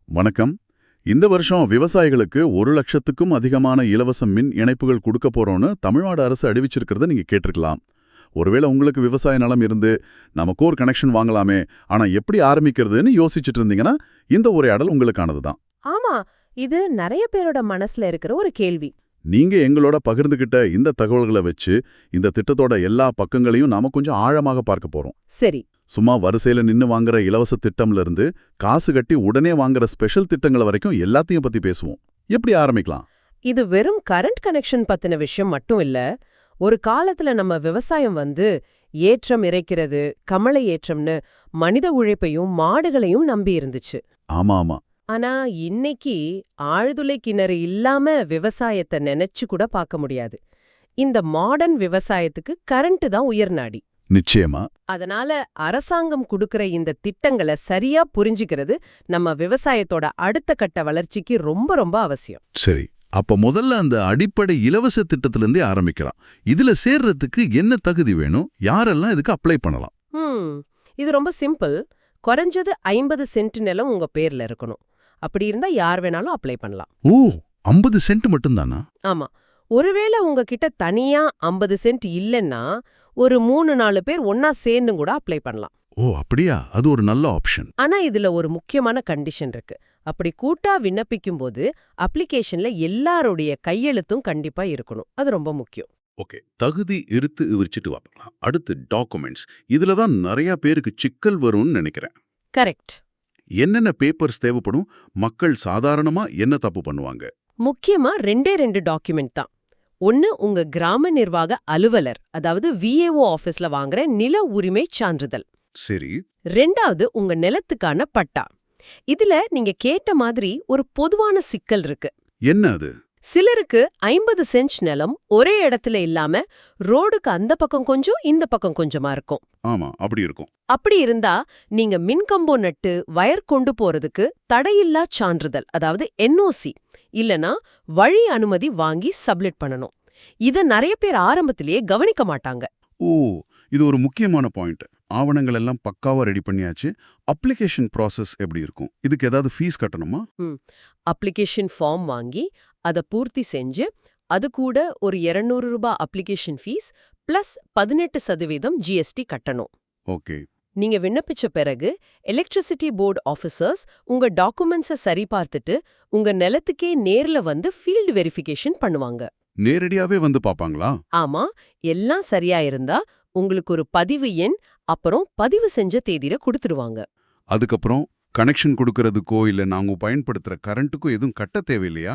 வணக்கம். இந்த வருஷம் விவசாயிகளுக்கு 1,00,000க்கும் அதிகமான இலவச மின் இணைப்புகள் கொடுக்க போறோம்னு தமிழ்நாடு அரசு அறிவிச்சிருக்கிறத நீங்க கேட்டிருக்கலாம். ஒருவேளை உங்களுக்கு விவசாய நிலம் இருந்து நமக்கு ஒரு கனெக்ஷன் வாங்கலாமே, ஆனா எப்படி ஆரம்பிக்கிறதுன்னு யோசிச்சுட்டு இருந்தீங்கன்னா இந்த உரையாடல் உங்களுக்கானது தான். ஆமா, இது நிறைய பேரோட மனசுல இருக்கிற ஒரு கேள்வி. நீங்க எங்களோட பகிர்ந்துகிட்ட இந்த தகவல்களை வச்சு இந்த திட்டத்தோட எல்லா பக்கங்களையும் நாம கொஞ்சம் ஆழமாக பார்க்க போறோம். சரி. சும்மா வரிசையில நின்னு வாங்குற இலவச திட்டம்ல இருந்து காசு கட்டி உடனே வாங்குற ஸ்பெஷல் திட்டங்களை வரைக்கும் எல்லாத்தையும் பத்தி பேசுவோம். எப்படி ஆரம்பிக்கலாம்? இது வெறும் கரண்ட் கனெக்ஷன் பத்தின விஷயம் மட்டும் இல்ல. ஒரு காலத்துல நம்ம விவசாயம் ஏற்றம் இறைக்கிறது, கமலை ஏற்றம்னு மனித உழைப்பையும் மாடுகளையும் நம்பி இருந்துச்சு. ஆமா ஆமா. ஆனா இன்னைக்கு ஆழ்துளை கிணறு இல்லாம விவசாயத்தை நினைச்சு கூட பார்க்க முடியாது. இந்த மாடர்ன் விவசாயத்துக்கு கரண்ட் தான் உயர்நாடி. நிச்சயமா. அதனால அரசாங்கம் கொடுக்கிற இந்த திட்டங்களை சரியா புரிஞ்சுக்கிறது நம்ம விவசாயத்தோட அடுத்த கட்ட வளர்ச்சிக்கு ரொம்ப ரொம்ப அவசியம். சரி, அப்ப முதல்ல அந்த அடிப்படை இலவச திட்டத்திலிருந்தே ஆரம்பிக்கலாம். இதுல சேர்றதுக்கு என்ன தகுதி வேணும்? யாரெல்லாம் இதுக்கு அப்ளை பண்ணலாம்? இது ரொம்ப சிம்பிள். குறைஞ்சது 50 சென்ட் நிலம் உங்க பேர்ல இருக்கணும். அப்படி இருந்தா யார் வேணாலும் அப்ளை பண்ணலாம். ஓ, 50 சென்ட் மட்டும்தானா? ஆமா. ஒருவேளை உங்ககிட்ட தனியா 50 சென்ட் இல்லைன்னா ஒரு 3-4 பேர் ஒன்னா சேர்ந்து கூட அப்ளை பண்ணலாம். ஓ அப்படியா? அது ஒரு நல்ல ஆப்ஷன். ஆனா இதுல ஒரு முக்கியமான கண்டிஷன் இருக்கு. அப்படி கூட்டா விண்ணப்பிக்கும் போது அப்ளிகேஷன்ல எல்லாருடைய கையெழுத்தும் கண்டிப்பா இருக்கணும். அது ரொம்ப முக்கியம். ஓகே, தகுதி இருத்து விரிச்சிட்டு வாங்கலாம். அடுத்து டாக்குமெண்ட்ஸ். இதுல தான் நிறைய பேருக்கு சிக்கல் வரும்னு நினைக்கிறேன். கரெக்ட். என்னென்ன பேப்பர்ஸ் தேவைப்படும்? மக்கள் சாதாரணமா என்ன தப்பு பண்ணுவாங்க? முக்கியமா 2 டாக்குமெண்ட் தான். ஒன்னு உங்க கிராம நிர்வாக அலுவலர், அதாவது VAO ஆபீஸ்ல வாங்குற நில உரிமை சான்றிதழ். சரி. 2வது உங்க நிலத்துக்கான பட்டா. இதுல நீங்க கேட்ட மாதிரி ஒரு பொதுவான சிக்கல் இருக்கு. என்ன அது? சிலருக்கு 50 சென்ட் நிலம் ஒரே இடத்துல இல்லாம ரோடுக்கு அந்த பக்கம் கொஞ்சம் இந்த பக்கம் கொஞ்சமா இருக்கும். ஆமா, அப்படி இருக்கும். அப்படி இருந்தா நீங்க மின்கம்போ நட்டு வயர் கொண்டு போறதுக்கு தடையில்லா சான்றிதழ், அதாவது NOC இல்லனா வழி அனுமதி வாங்கி சப்மிட் பண்ணணும். இத நிறைய பேர் ஆரம்பத்திலேயே கவனிக்க மாட்டாங்க. ஓ, இது ஒரு முக்கியமான பாயிண்ட். ஆவணங்கள் எல்லாம் பக்காவா ரெடி பண்ணியாச்சு. அப்ளிகேஷன் ப்ராசஸ் எப்படி இருக்கும்? இதுக்கு ஏதாவது ஃபீஸ் கட்டணுமா? அப்ளிகேஷன் ஃபார்ம் வாங்கி அதை பூர்த்தி செஞ்சு அது கூட ஒரு 200 ரூபாய் அப்ளிகேஷன் ஃபீஸ் பிளஸ் 18% GST கட்டணும். ஓகே. நீங்க விண்ணப்பிச்ச பிறகு எலக்ட்ரிசிட்டி போர்டு ஆபீசர்ஸ் உங்க டாக்குமெண்ட்ஸை சரி பார்த்துட்டு உங்க நிலத்துக்கே நேர்ல வந்து ஃபீல்டு வெரிஃபிகேஷன் பண்ணுவாங்க. நேரடியாவே வந்து பாப்பாங்களா? ஆமா, எல்லாம் சரியா இருந்தா உங்களுக்கு ஒரு பதிவு எண் அப்புறம் பதிவு செஞ்ச தேதியில கொடுத்துடுவாங்க. அதுக்கப்புறம் கனெக்ஷன் கொடுக்கறதுக்கோ இல்ல நாங்க பயன்படுத்துற கரண்ட்டுக்கோ எதுவும் கட்ட தேவையில்லையா?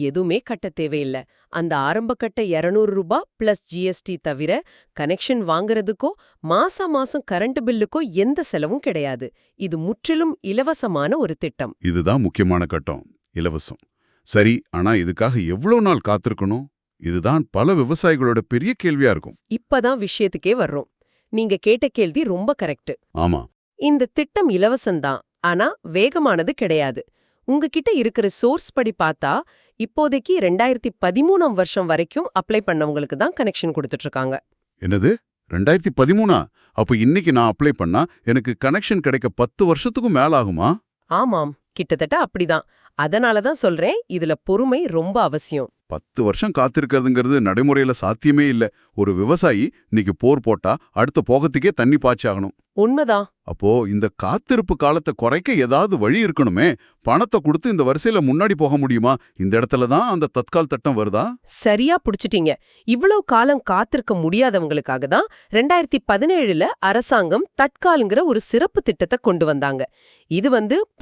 எதுவுமே கட்ட தேவையில்ல. அந்த ஆரம்ப கட்ட 200 ரூபாய் பிளஸ் GST தவிர கனெக்ஷன் வாங்குறதுக்கோ மாசம் கரண்ட் பில்லுக்கோ எந்த செலவும் கிடையாது. இது முற்றிலும் இலவசமான ஒரு திட்டம். இதுதான் முக்கியமான கட்டம், இலவசம். சரி, ஆனா இதுக்காக எவ்வளவு நாள் காத்திருக்கணும்? இதுதான் பல விவசாயிகளோட பெரிய கேள்வியா இருக்கும். இப்பதான் விஷயத்துக்கே வர்றோம். நீங்க கேட்ட கேள்வி ரொம்ப கரெக்ட். ஆமா, இந்த திட்டம் இலவசம்தான், ஆனா வேகமானது கிடையாது. உங்ககிட்ட இருக்கிற சோர்ஸ் படி பார்த்தா இப்போதைக்கு 2013 வருஷம் வரைக்கும் அப்ளை பண்ணவங்களுக்கு தான் கனெக்ஷன் கொடுத்துட்டு இருக்காங்க. என்னது 2013? அப்ப இன்னைக்கு நான் அப்ளை பண்ணா எனக்கு கனெக்ஷன் கிடைக்க 10 வருஷத்துக்கும் மேல ஆகுமா? ஆமாம், கிட்டத்தட்ட அப்படிதான். அதனாலதான் சொல்றேன், இதுல பொறுமை ரொம்ப அவசியம். 10 வருஷம் காத்திருக்கிறதுங்கிறது நடைமுறையில சாத்தியமே இல்ல. ஒரு விவசாயி இன்னைக்கு போர் போட்டா அடுத்த போகத்துக்கே தண்ணி பாய்ச்சாகணும். உண்மைதான். அப்போ இந்த காத்திருப்பு காலத்தை குறைக்க ஏதாவது வழி இருக்கணுமே. பணத்தை கொடுத்து இந்த வரிசையில முன்னாடி போக முடியுமா? இந்த இடத்துல தான் அந்த தற்கால் திட்டம் வருதா? சரியா புடிச்சிட்டீங்க. இவ்வளவு காலம் காத்திருக்க முடியாதவங்களுக்காக தான் 2017 அரசாங்கம் தற்கால்ங்கிற ஒரு சிறப்பு திட்டத்தை கொண்டு வந்தாங்க. இது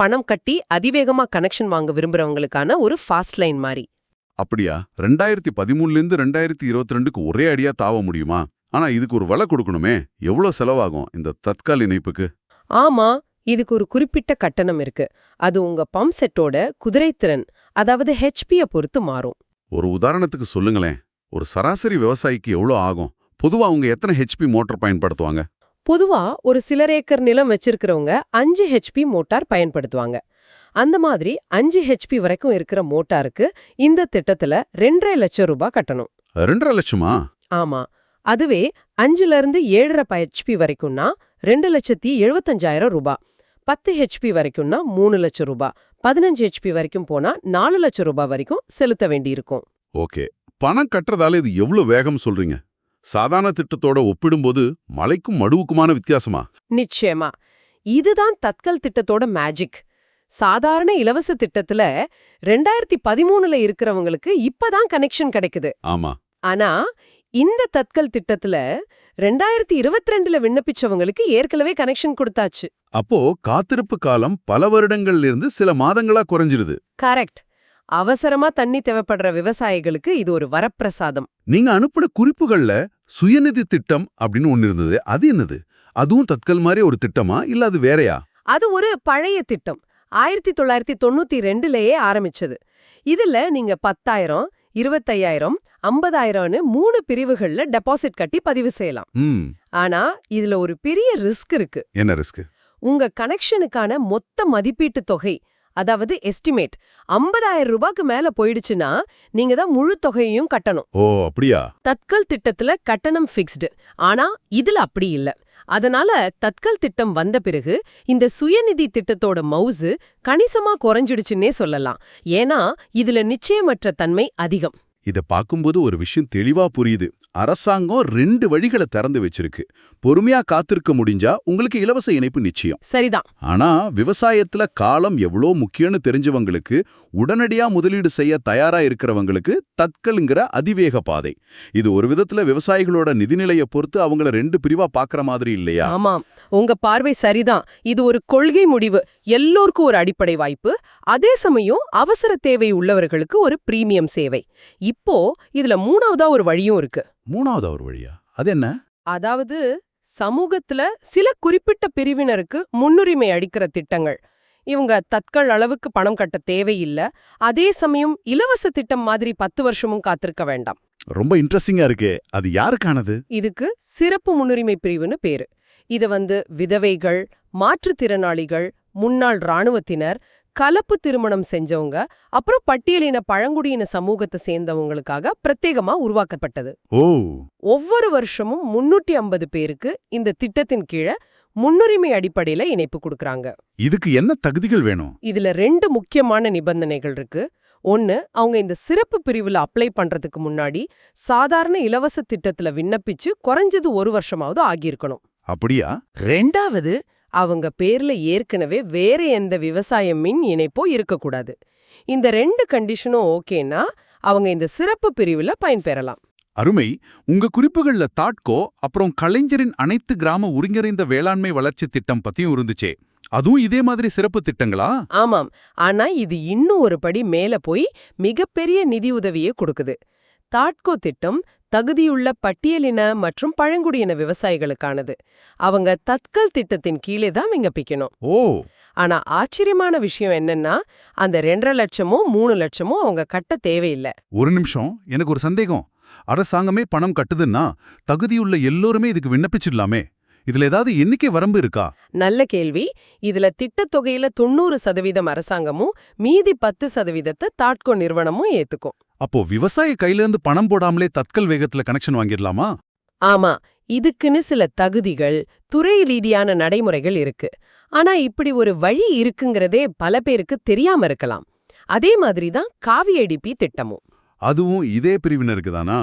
பணம் கட்டி அதிவேகமா கனெக்ஷன் வாங்க விரும்புறவங்களுக்கான ஒரு ஃபாஸ்ட் லைன் மாதிரி. அப்படியா? 2013லேருந்து 2022க்கு ஒரே அடியா தாவ முடியுமா? ஆனா இதுக்கு ஒரு விலை கொடுக்கணுமே. எவ்வளவு செலவாகும் இந்த தற்கால் இணைப்புக்கு? ஆமா, இதுக்கு ஒரு குறிப்பிட்ட கட்டணம் இருக்கு. அது உங்க பம்ப் செட்டோட குதிரைத்திறன், அதாவது HP-ய பொறுத்து மாறும். ஒரு உதாரணத்துக்கு சொல்லுங்களேன். ஒரு சராசரி விவசாயிக்கு எவ்வளவு ஆகும்? பொதுவா அவங்க எத்தனை HP மோட்டார் பயன்படுத்துவாங்க? பொதுவா ஒரு சிலர் ஏக்கர் நிலம் வச்சிருக்கிறவங்க 5 HP மோட்டார் பயன்படுத்துவாங்க. அந்த மாதிரி 5 HP வரைக்கும் இருக்கிற மோட்டாருக்கு இந்த திட்டத்துல 2.5 லட்சம் ரூபாய் கட்டணும். 2.5 லட்சமா? ஆமா. அதுவே 5ல இருந்து 7.5 HP வரைக்கும்னா 2,75,000 ரூபாய். 10 ஹெச்பி வரைக்கும்னா 3 லட்சம் ரூபாய், 15 ஹெச்பி வரைக்கும் போனா 4 லட்சம் ரூபாய் வரைக்கும் செலுத்த வேண்டியிருக்கும். ஓகே, பணம் கட்டுறதால இது எவ்வளவு வேகம் சொல்றீங்க? சாதாரண திட்டத்தோட ஒப்பிடும்போது மலைக்கும் மடுவுக்குமான வித்தியாசமா? நிச்சயமா. இதுதான் தத்கல் திட்டத்தோட மேஜிக். சாதாரண இலவச திட்டத்துல 2013ல இருக்கிறவங்களுக்கு இப்பதான் கனெக்ஷன் கிடைக்குது. ஆமா. ஆனா இந்த தத்கல் திட்டத்துல 2022ல விண்ணப்பிச்சவங்களுக்கு ஏற்கனவே கனெக்ஷன் கொடுத்தாச்சு. அப்போ காத்திருப்பு காலம் பல வருடங்கள்ல இருந்து சில மாதங்களா குறைஞ்சிருது. கரெக்ட். அவசரமா தண்ணி தேவைப்படுற விவசாயிகளுக்கு இது ஒரு வரப்பிரசாதம். நீங்க அனுப்பின குறிப்புகள்ல சுயநிதி திட்டம் அப்படின்னு ஒன்னு இருந்தது. அது என்னது? அதுவும் தத்கல் மாதிரி ஒரு திட்டமா இல்ல அது வேறயா? அது ஒரு பழைய திட்டம். 1992லயே ஆரம்பிச்சது. இதுல நீங்க 10,000, 25,000, 50,000ன்னு 3 பிரிவுகள்ல டெபாசிட் கட்டி பதிவு செய்யலாம். ஆனா இதுல ஒரு பெரிய ரிஸ்க் இருக்கு. என்ன ரிஸ்க்? உங்க கனெக்ஷனுக்கான மொத்த மதிப்பீட்டு தொகை, அதாவது எஸ்டிமேட் 50,000 ரூபாய்க்கு மேல போயிடுச்சுன்னா நீங்க தான் முழு தொகையையும் கட்டணும். ஓ அப்படியா? தத்கல் திட்டத்துல கட்டணம் ஃபிக்ஸ்டு. ஆனா இதுல அப்படி இல்ல. அதனால தத்கல் திட்டம் வந்த பிறகு இந்த சுயநிதி திட்டத்தோட மவுசு கணிசமா குறைஞ்சிடுச்சுன்னே சொல்லலாம். ஏன்னா இதுல நிச்சயமற்ற தன்மை அதிகம். இத பாக்கும்போது ஒரு விஷயம் தெளிவா புரியுது. அரசாங்கம் 2 வழிகளை திறந்து வச்சிருக்கு. பொறுமையா காத்திருக்க முடிஞ்சா உங்களுக்கு இலவச இணைப்பு நிச்சயம். சரிதான். ஆனா விவசாயத்துல காலம் எவ்வளோ முக்கியம்னு தெரிஞ்சவங்களுக்கு, உடனடியா முதலீடு செய்ய தயாரா இருக்கிறவங்களுக்கு தத்கல்ங்கிற அதிவேக பாதை. இது ஒரு விதத்துல விவசாயிகளோட நிதிநிலையை பொறுத்து அவங்கள 2 பிரிவா பாக்குற மாதிரி இல்லையா? ஆமாம், உங்க பார்வை சரிதான். இது ஒரு கொள்கை முடிவு. எல்லோருக்கும் ஒரு அடிப்படை வாய்ப்பு, அதே சமயம் அவசர தேவை உள்ளவர்களுக்கு ஒரு பிரீமியம் சேவை. இப்போ இதுல 3வதா ஒரு வழியும் இருக்கு. 3வது ஒரு வழியா? அது என்ன? அதாவது சமூகத்துல சில குறிப்பிட்ட பிரிவினருக்கு முன்னுரிமை அளிக்கிற திட்டங்கள். இவங்க தத்கல் அளவுக்கு பணம் கட்ட தேவையில்ல, அதே சமயம் இலவச திட்டம் மாதிரி 10 வருஷமும் காத்திருக்க வேண்டாம். ரொம்ப இன்ட்ரெஸ்டிங்கா இருக்கு. அது யாருக்கானது? இதுக்கு சிறப்பு முன்னுரிமை பிரிவுன்னு பேரு. இது விதவைகள், மாற்றுத்திறனாளிகள், முன்னாள் இராணுவத்தினர், கலப்பு திருமணம் செஞ்சவங்க, அப்புறம் பட்டியலின பழங்குடியின சமூகத்தை சேர்ந்தவங்களுக்காக பிரத்யேகமா உருவாக்கப்பட்டது. ஓ, ஒவ்வொரு வருஷமும் 350 பேருக்கு இந்த திட்டத்தின் கீழே முன்னுரிமை அடிப்படையில இணைப்பு கொடுக்கறாங்க. இதுக்கு என்ன தகுதிகள் வேணும்? இதுல 2 முக்கியமான நிபந்தனைகள் இருக்கு. ஒன்னு, அவங்க இந்த சிறப்பு பிரிவுல அப்ளை பண்றதுக்கு முன்னாடி சாதாரண இலவச திட்டத்துல விண்ணப்பிச்சு குறைஞ்சது 1 வருஷமாவது ஆகியிருக்கணும். அப்படியா? 2வது, அவங்க பேர்ல ஏற்கனவே வேற எந்த விவசாய மின் இணைப்போ இருக்கக்கூடாது. இந்த 2 கண்டிஷனும் ஓகேனா அவங்க இந்த சிறப்பு பிரிவுல பயன்பெறலாம். அருமை. உங்க குறிப்புகள்ல தாட்கோ அப்புறம் கலைஞரின் அனைத்து கிராம ஒருங்கிணைந்த வேளாண்மை வளர்ச்சி திட்டம் பத்தியும் இருந்துச்சே, அதுவும் இதே மாதிரி சிறப்பு திட்டங்களா? ஆமாம், ஆனா இது இன்னும் ஒரு படி மேல போய் மிகப்பெரிய நிதியுதவியை கொடுக்குது. தாட்கோ திட்டம் தகுதியுள்ள பட்டியலின மற்றும் பழங்குடியின விவசாயிகளுக்கானது. அவங்க தத்கல் திட்டத்தின் கீழே தான் விண்ணப்பிக்கணும். ஓ, ஆனா ஆச்சரியமான விஷயம் என்னன்னா, அந்த 2.5 லட்சமோ 3 லட்சமோ அவங்க கட்ட தேவையில்லை. ஒரு நிமிஷம், எனக்கு ஒரு சந்தேகம். அரசாங்கமே பணம் கட்டுதுன்னா தகுதியுள்ள எல்லோருமே இதுக்கு விண்ணப்பிச்சிடலாமே. இதுல ஏதாவது எண்ணிக்கை வரம்பு இருக்கா? நல்ல கேள்வி. இதுல திட்டத்தொகையில 90% அரசாங்கமும் மீதி 10% தாட்கோ நிறுவனமும் ஏத்துக்கும். அப்போ விவசாய கையிலேருந்து பணம் போடாமலே தத்கல் வேகத்துல கனெக்ஷன் வாங்கிடலாமா? ஆமா, இதுக்குன்னு சில தகுதிகள், துறை ரீதியான நடைமுறைகள் இருக்கு. ஆனா இப்படி ஒரு வழி இருக்குங்கிறதே பல பேருக்கு தெரியாம இருக்கலாம். அதே மாதிரி தான் காவியடிபி திட்டமும். அதுவும் இதே பிரிவினருக்கு தானா?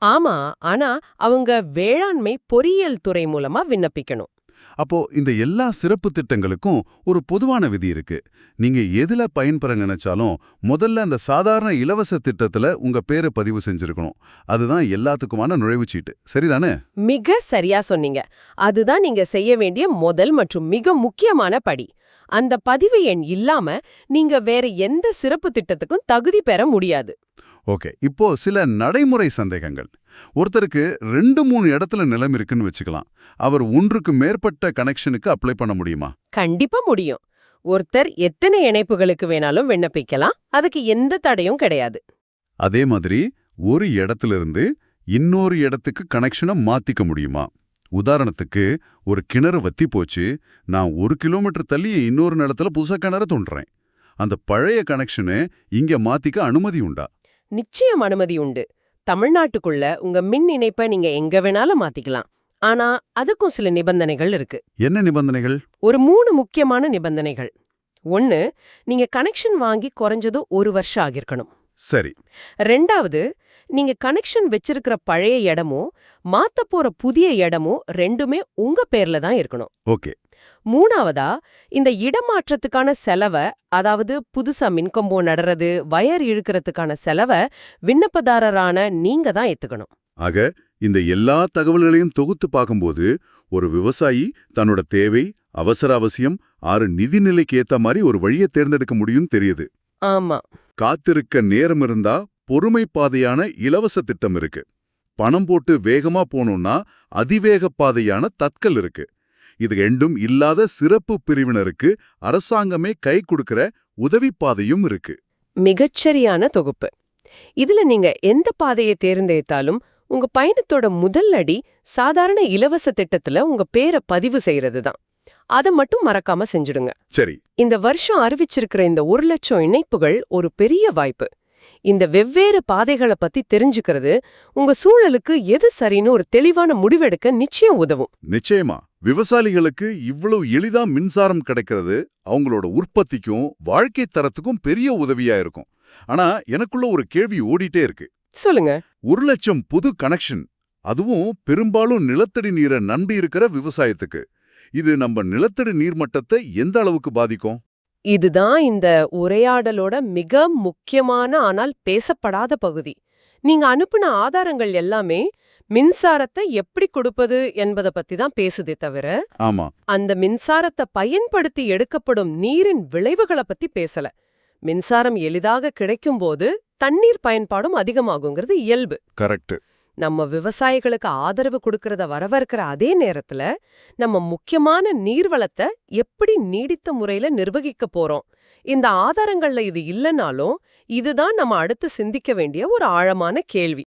ஆமா, ஆனா அவங்க வேளாண்மை பொறியியல் துறை மூலமா விண்ணப்பிக்கணும். அப்போ இந்த எல்லா சிறப்பு திட்டங்களுக்கும் ஒரு பொதுவான விதி இருக்கு. நீங்க எதுல பயன்பெற நினைச்சாலும் முதல்ல அந்த சாதாரண இலவச திட்டத்துல உங்க பேரை பதிவு செஞ்சிருக்கணும். அதுதான் எல்லாத்துக்குமான நுழைவுச்சீட்டு. சரிதானே? மிக சரியா சொன்னீங்க. அதுதான் நீங்க செய்ய வேண்டிய முதல் மற்றும் மிக முக்கியமான படி. அந்த பதிவு எண் இல்லாம நீங்க வேற எந்த சிறப்பு திட்டத்துக்கும் தகுதி பெற முடியாது. ஓகே, இப்போ சில நடைமுறை சந்தேகங்கள். ஒருத்தருக்கு 2-3 இடத்துல நிலம் இருக்குன்னு வச்சுக்கலாம். அவர் 1க்கு மேற்பட்ட கனெக்ஷனுக்கு அப்ளை பண்ண முடியுமா? கண்டிப்பா முடியும். ஒருத்தர் எத்தனை இணைப்புகளுக்கு வேணாலும் விண்ணப்பிக்கலாம். அதுக்கு எந்த தடையும் கிடையாது. அதே மாதிரி ஒரு இடத்திலிருந்து இன்னொரு இடத்துக்கு கனெக்ஷனை மாத்திக்க முடியுமா? உதாரணத்துக்கு, ஒரு கிணறு வத்தி போச்சு, நான் 1 கிலோமீட்டர் தள்ளி இன்னொரு நிலத்துல புதுசா கிணறு தோண்டுறேன். அந்த பழைய கனெக்ஷனை இங்க மாத்திக்க அனுமதி உண்டா? நிச்சயம் அனுமதி உண்டு. தமிழ்நாட்டுக்குள்ள உங்க மின் இணைப்பை நீங்க எங்க வேணாலும் மாத்திக்கலாம். ஆனா அதுக்கும் சில நிபந்தனைகள் இருக்கு. என்ன நிபந்தனைகள்? ஒரு 3 முக்கியமான நிபந்தனைகள். 1, நீங்க கனெக்ஷன் வாங்கி குறைஞ்சது 1 வருஷம் ஆகியிருக்கணும். சரி. 2வது, நீங்க கனெக்ஷன் வச்சிருக்கிற பழைய இடமோ மாத்த போற புதிய இடமோ ரெண்டுமே உங்க பேர்ல தான் இருக்கணும். ஓகே. 3வதா, இந்த இடமாற்றத்துக்கான செலவை, அதாவது புதுசா மின்கம்போ நடுறது, வயர் இழுக்கிறதுக்கான செலவை விண்ணப்பதாரரான நீங்க தான் ஏத்துக்கணும். ஆக இந்த எல்லா தகவல்களையும் தொகுத்து பார்க்கும்போது ஒரு விவசாயி தன்னோட தேவை, அவசியம், நிதிநிலைக்கு ஏத்த மாதிரி ஒரு வழியை தேர்ந்தெடுக்க முடியும்னு தெரியுது. ஆமா. காத்திருக்க நேரம் இருந்தா பொறுமை பாதையான இலவச திட்டம் இருக்கு. பணம் போட்டு வேகமா போகணும்னா அதிவேக பாதையான தட்கல் இருக்கு. இது ரெண்டும் இல்லாத சிறப்பு பிரிவினருக்கு அரசாங்கமே கை கொடுக்கிற உதவி பாதையும் இருக்கு. மிகச்சரியான தொகுப்பு. இதுல நீங்க எந்த பாதையை தேர்ந்தெடுத்தாலும் உங்க பயணத்தோட முதல் அடி சாதாரண இலவச திட்டத்துல உங்க பேரை பதிவு செய்யறது தான். அதை மட்டும் மறக்காம செஞ்சுடுங்க. சரி. இந்த வருஷம் அறிவிச்சிருக்கிற இந்த 1 லட்சம் இணைப்புகள் ஒரு பெரிய வாய்ப்பு. இந்த வெவ்வேறு பாதைகளை பத்தி தெரிஞ்சுக்கிறது உங்க சூழலுக்கு எது சரின்னு ஒரு தெளிவான முடிவெடுக்க நிச்சயம் உதவும். நிச்சயமா. விவசாயிகளுக்கு இவ்வளவு எளிதா மின்சாரம் கிடைக்கிறது அவங்களோட உற்பத்திக்கும் வாழ்க்கை தரத்துக்கும் பெரிய உதவியா இருக்கும். ஆனா எனக்குள்ள ஒரு கேள்வி ஓடிட்டே இருக்கு. சொல்லுங்க. 1 லட்சம் புது கனெக்ஷன், அதுவும் பெரும்பாலும் நிலத்தடி நீரை நம்பி இருக்கிற விவசாயத்துக்கு. இது நம்ம நிலத்தடி நீர்மட்டத்தை எந்த அளவுக்கு பாதிக்கும்? இதுதான் இந்த உரையாடலோட மிக முக்கியமான ஆனால் பேசப்படாத பகுதி. நீங்க அனுப்புன ஆதாரங்கள் எல்லாமே மின்சாரத்தை எப்படி கொடுப்பது என்பதை பத்தி தான் பேசுதே தவிர, ஆமா, அந்த மின்சாரத்தை பயன்படுத்தி எடுக்கப்படும் நீரின் விளைவுகளை பத்தி பேசல. மின்சாரம் எளிதாக கிடைக்கும்போது தண்ணீர் பயன்பாடும் அதிகமாகுங்கிறது இயல்பு. கரெக்ட். நம்ம விவசாயிகளுக்கு ஆதரவு கொடுக்கறத வரவேற்கிற அதே நேரத்துல நம்ம முக்கியமான நீர்வளத்தை எப்படி நீடித்த முறையில நிர்வகிக்க போறோம்? இந்த ஆதாரங்கள்ல இது இல்லைனாலும் இதுதான் நம்ம அடுத்து சிந்திக்க வேண்டிய ஒரு ஆழமான கேள்வி.